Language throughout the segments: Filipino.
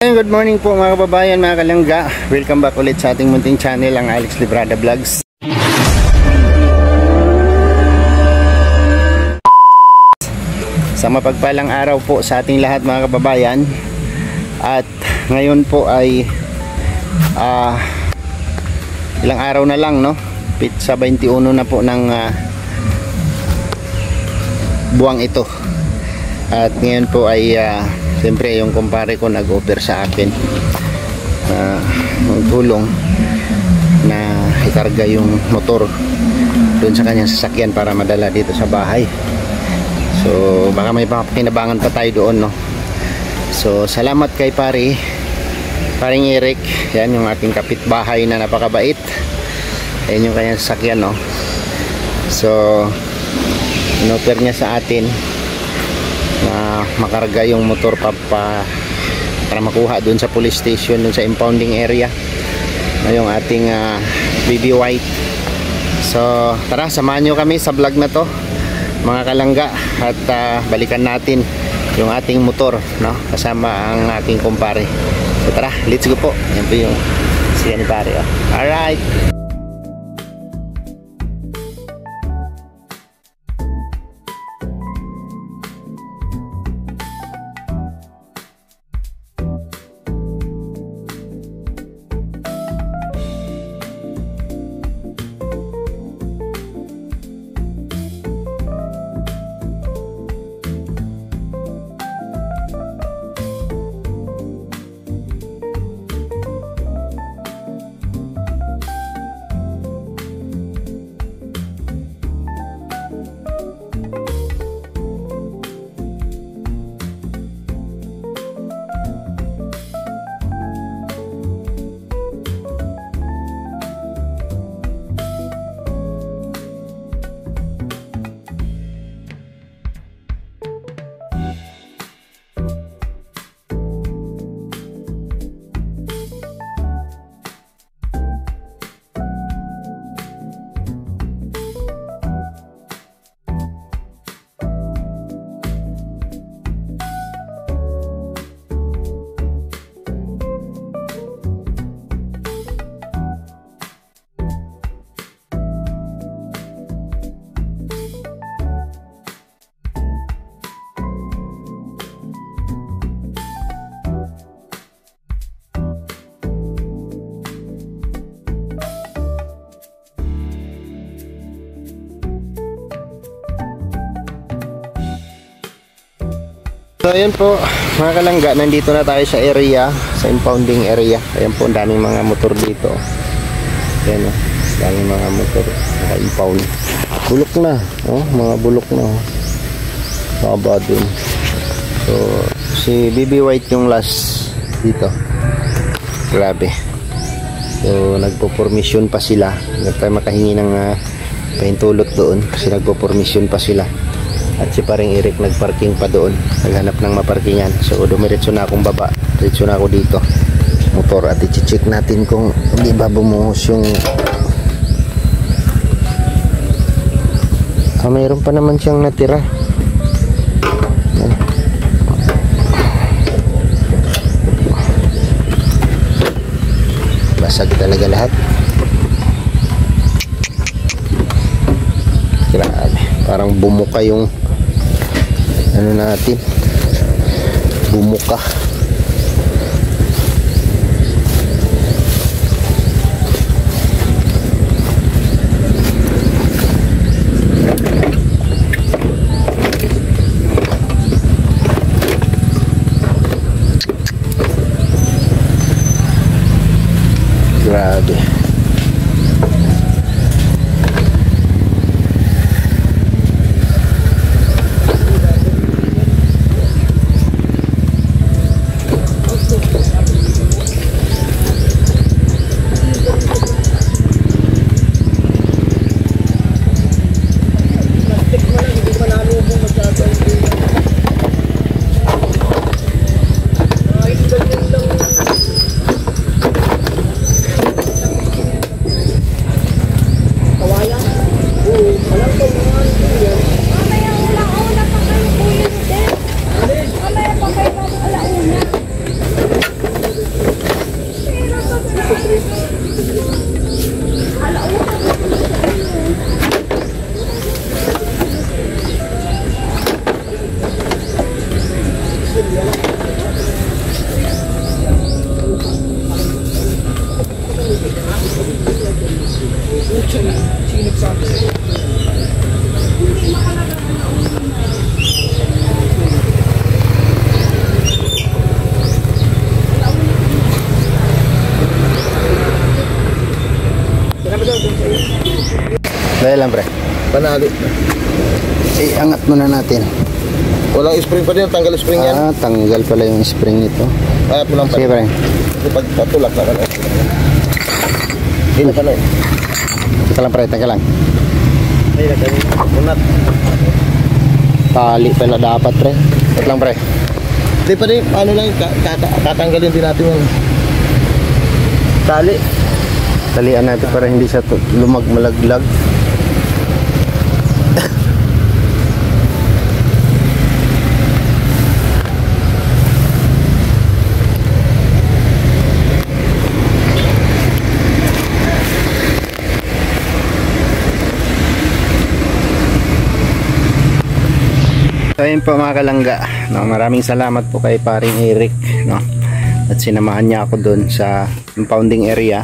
Good morning po mga kababayan, mga kalangga. Welcome back ulit sa ating munting channel, ang Alex Librada Vlogs. Sa mapagpalang araw po sa ating lahat mga kababayan. At ngayon po ay ilang araw na lang, no? Pizza 21 na po ng buwang ito. At ngayon po ay siyempre yung kumpare ko nag-offer sa akin ng tulong na ikarga yung motor doon sa kanyang sasakyan para madala dito sa bahay. So baka may kinabangan pa tayo doon, no? So salamat kay paring Eric. Yan yung aking kapitbahay na napakabait. Ayan yung kanyang sasakyan, no? So in-offer niya sa atin na makarga yung motor para makuha dun sa police station, dun sa impounding area na yung ating BB White. So tara, samahan nyo kami sa vlog na to mga kalangga, at balikan natin yung ating motor, no? Kasama ang aking kumpare. So tara, let's go po. Yan po yung siya ni pare, oh. Alright. So ayan po mga kalangga, nandito na tayo sa area, sa impounding area. Ayan po, ang daming mga motor dito. Ayan, oh, daming mga motor naka-impound. Bulok na, oh, mga bulok na, oh. Baba dun. So si BB White yung last dito. Grabe. So nagpo-permission pa sila. Hindi tayo makahingi ng pahintulot doon kasi nagpo-permission pa sila. At si paring Eric nagparking pa doon, naghanap ng maparkingan. So dumiretso na akong baba, diretso na ako dito motor, at i-check natin kung hindi ba bumuhos yung mayroon pa naman siyang natira. Yan. Basag talaga lahat. Grabe, parang bumuka yung ano natin, bumuka. Grabe. Dahil lang, pre. Panalo. Angat muna natin. Walang spring pa din, tanggal spring yan. Tanggal pala yung spring nito. Ayat mo lang pa. Sige, pre. Pag patulak na ka na. Hindi ka na eh. Teka lang, pre. Teka lang. Ay, nagkakunat. Tali pala dapat, pre. Teka lang, pre. Hindi pa rin, ano lang, tatanggalin din natin yung tali. Talian natin para hindi siya malaglag. So ayun po mga kalangga, no, maraming salamat po kay paring Eric, no, at sinamahan niya ako doon sa impounding area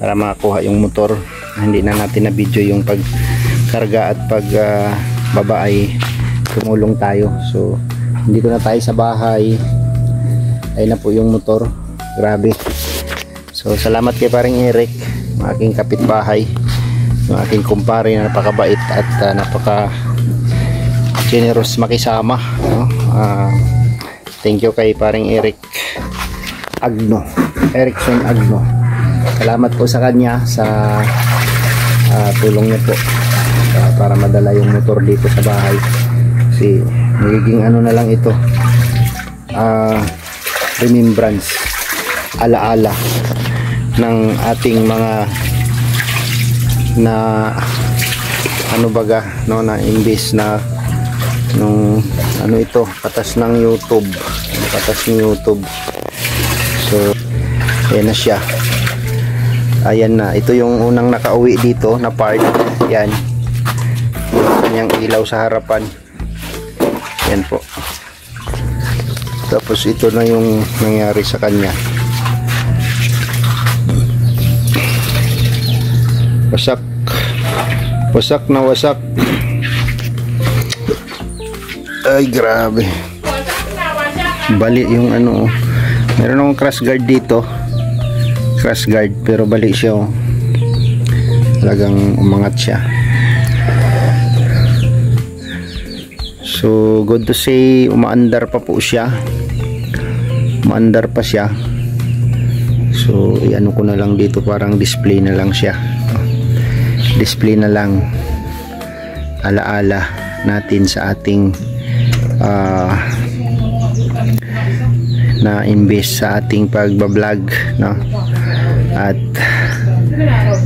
para makakuha yung motor. Hindi na natin na video yung pagkarga at pagbaba ay tumulong tayo. So hindi ko na tayo sa bahay, ay na po yung motor. Grabe. So salamat kay paring Eric, yung aking kapitbahay, yung aking kumpare na napakabait at napaka generous makisama, no? Thank you kay paring Eric Erickson Agno. Salamat po sa kanya sa tulong niya po para madala yung motor dito sa bahay. Kasi magiging ano na lang ito, remembrance, alaala ng ating mga na ano baga, no, na imbis na nung ano ito, patas ng YouTube, so ayan na siya, ayan na, ito yung unang nakauwi dito na part, yan yung kanyang ilaw sa harapan, yan po. Tapos ito na yung nangyari sa kanya, wasak na wasak. Ay grabe, bali yung ano, meron akong crash guard dito, crash guard, pero bali siya, oh. Talagang umangat siya. So good to say, umaandar pa po siya, umaandar pa siya. So i-ano ko na lang dito, parang display na lang siya, display na lang, alaala natin sa ating na invest sa ating pagbablog, no? At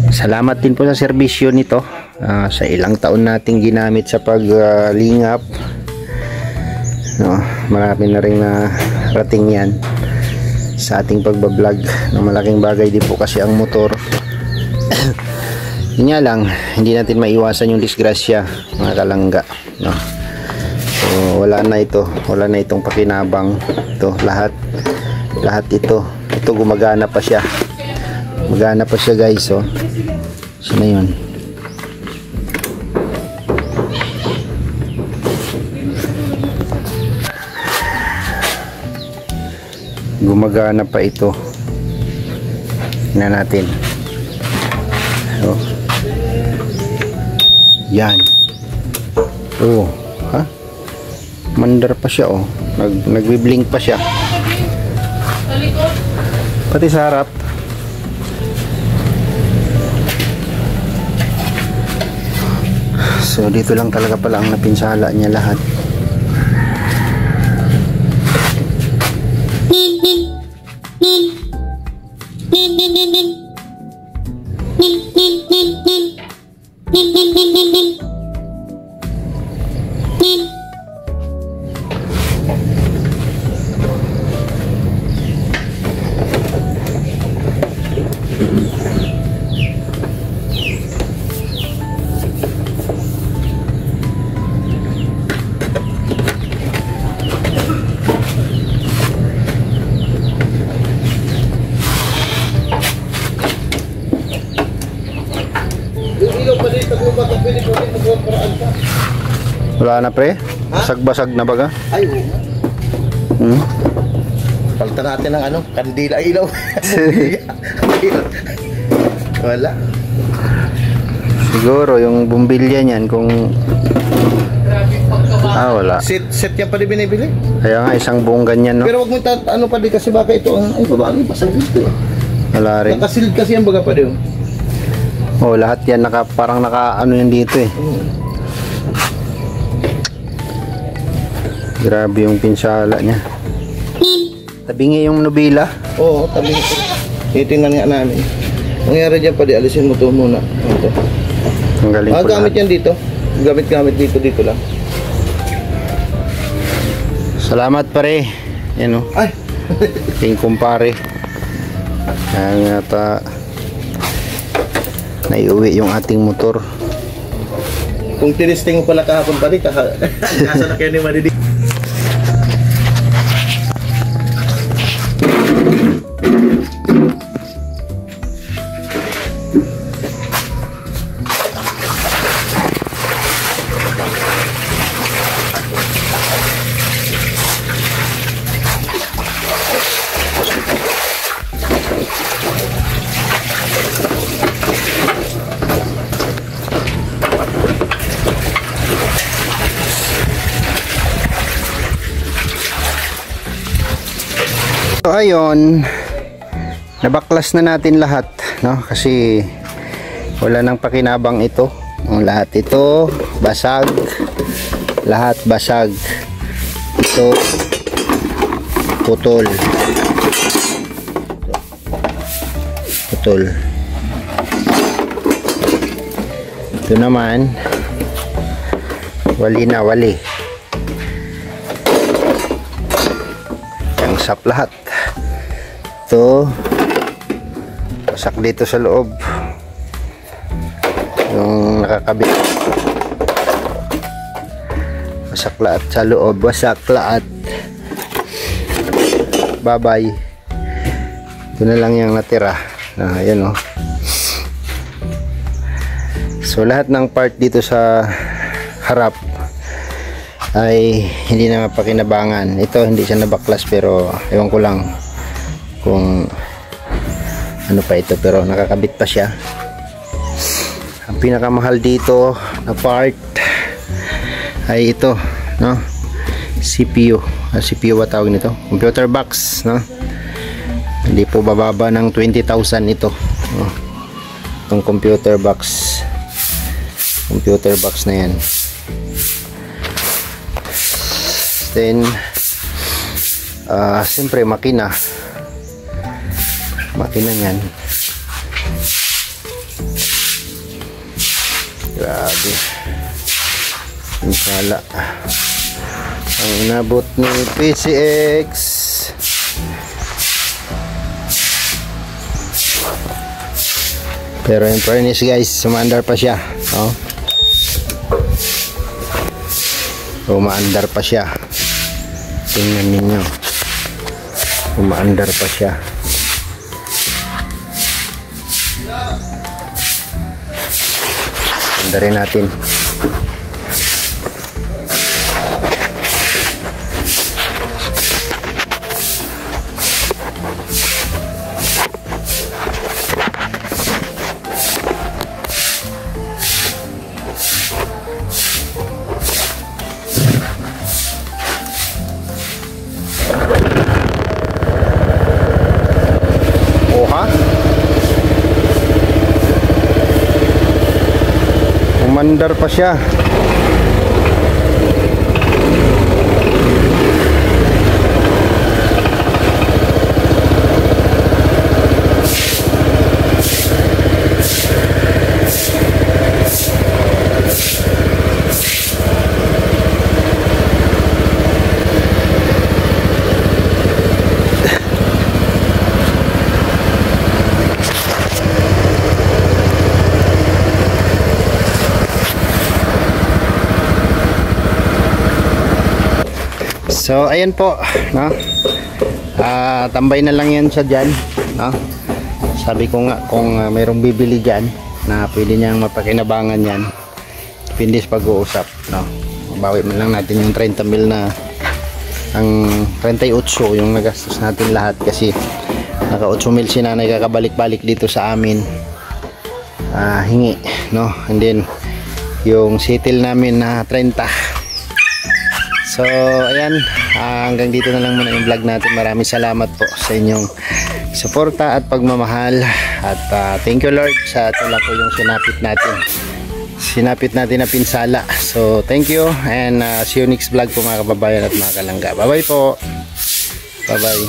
salamat din po sa serbisyo nito, sa ilang taon nating ginamit sa paglingap, no? Marami na rin na rating yan sa ating pagbablog, no? Malaking bagay din po kasi ang motor. Yun nga lang, hindi natin maiwasan yung disgrasya, mga kalangga, no? So wala na itong pakinabang ito, lahat ito gumagana pa siya, guys, oh. So na yun, gumagana pa ito, tingnan natin, so yan, oh, ha, mandar pa siya, oh, nagbi-blink pa siya, pati sa harap. So dito lang talaga pala ang napinsala niya lahat. Wala na, pre? Basag-basag na baga? Ay, oo. Palitan natin ng ano, kandila ilaw. Wala. Siguro yung bumbilya niyan kung wala. Set yan pa di binibili. Kaya nga isang buong ganyan, no? Pero wag mo ano pa di kasi baka ito ang, ay babae, pasag dito. Wala rin. Nakasilid kasi yan baga pa di. Oh, lahat yan parang naka ano yan dito eh. Grabe yung pinsala niya. Tabingi yung nubila. Oo, tabi. Titingnan nga namin. Mangyari dyan pa di, alisin mo to muna. Ito. Ang galing po Gamit lahat. yan dito. Gamit dito lang. Salamat pare. Yan o. Ay! King kumpare. Kaya nga naiuwi yung ating motor. Kung tinisting mo pala kahapon pa di, nasa na kayo ni Madidi. So ayun, nabaklas na natin lahat, no? Kasi wala nang pakinabang ito. Ang lahat ito basag. Lahat basag. Ito putol. Putol. Ito naman wali na wali. Ang sap lahat. Ito wasak dito sa loob yung nakakabit, wasak lahat sa loob, wasak lahat. Bye-bye. Ito na lang yung natira. Ayan o. So lahat ng part dito sa harap ay hindi na mapakinabangan. Ito hindi siya nabaklas pero ewan ko lang kung ano pa ito, pero nakakabit pa siya. Ang pinakamahal dito na part ay ito, no? CPU. CPU ba tawag nito? Computer box, no? Hindi po bababa ng 20,000 ito, no? Itong computer box na yan. Then siyempre makina niyan. Grabe ang sala. Ang inabot ni PCX. Pero in fairness guys, sumaandar pa siya, oh. Umaandar pa siya. Tingnan ninyo, umaandar pa siya. Andarin natin. Umandar pa siya. So ayan po, no? Tambay na lang yan siya dyan, no? Sabi ko nga kung mayroong bibili dyan na pwede niyang mapakinabangan yan, depende sa pag-uusap, no? Bawi man lang natin yung 30 mil na ang 38 yung nagastos natin lahat kasi naka 8 mil si nanay kakabalik-balik dito sa amin. hingi, no? And then yung settle namin na 30. So ayan, hanggang dito na lang muna yung vlog natin. Maraming salamat po sa inyong suporta at pagmamahal, at thank you Lord sa tula po yung sinapit natin na pinsala. So thank you, and see you next vlog po mga kababayan at mga kalangga. Bye bye po, bye bye.